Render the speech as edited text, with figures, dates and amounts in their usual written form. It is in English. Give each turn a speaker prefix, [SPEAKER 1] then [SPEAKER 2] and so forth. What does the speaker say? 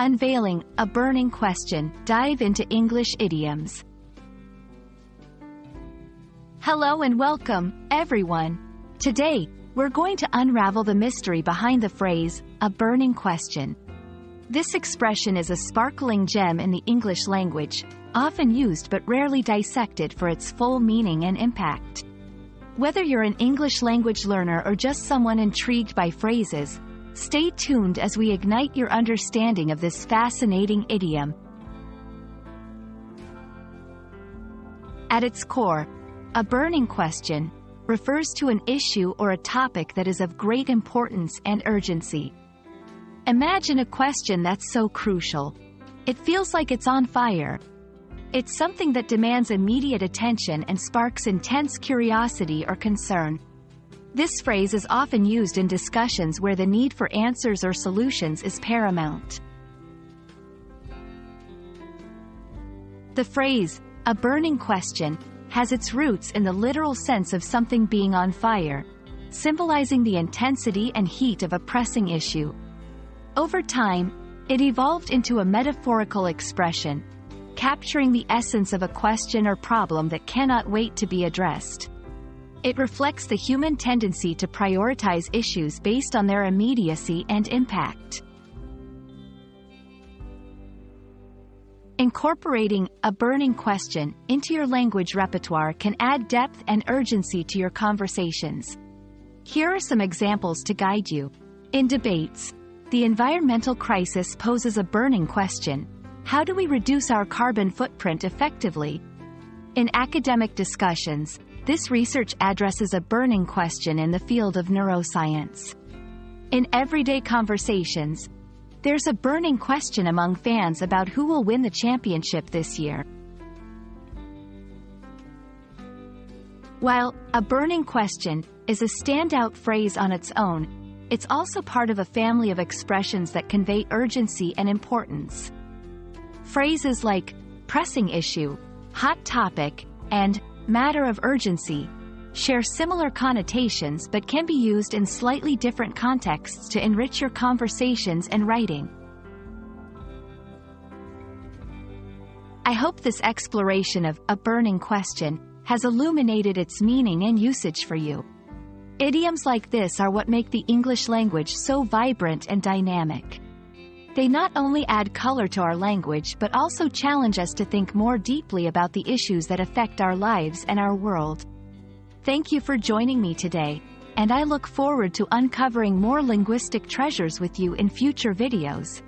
[SPEAKER 1] Unveiling, a burning question. Dive into English idioms. Hello and welcome, everyone. Today, we're going to unravel the mystery behind the phrase, a burning question. This expression is a sparkling gem in the English language, often used but rarely dissected for its full meaning and impact. Whether you're an English language learner or just someone intrigued by phrases, stay tuned as we ignite your understanding of this fascinating idiom. At its core, a burning question refers to an issue or a topic that is of great importance and urgency. Imagine a question that's so crucial. It feels like it's on fire. It's something that demands immediate attention and sparks intense curiosity or concern. This phrase is often used in discussions where the need for answers or solutions is paramount. The phrase, a burning question, has its roots in the literal sense of something being on fire, symbolizing the intensity and heat of a pressing issue. Over time, it evolved into a metaphorical expression, capturing the essence of a question or problem that cannot wait to be addressed. It reflects the human tendency to prioritize issues based on their immediacy and impact. Incorporating a burning question into your language repertoire can add depth and urgency to your conversations. Here are some examples to guide you. In debates, the environmental crisis poses a burning question. How do we reduce our carbon footprint effectively? In academic discussions, this research addresses a burning question in the field of neuroscience. In everyday conversations, there's a burning question among fans about who will win the championship this year. While a burning question is a standout phrase on its own, it's also part of a family of expressions that convey urgency and importance. Phrases like pressing issue, hot topic, and matter of urgency share similar connotations but can be used in slightly different contexts to enrich your conversations and writing. I hope this exploration of a burning question has illuminated its meaning and usage for you. Idioms like this are what make the English language so vibrant and dynamic. They not only add color to our language but also challenge us to think more deeply about the issues that affect our lives and our world. Thank you for joining me today, and I look forward to uncovering more linguistic treasures with you in future videos.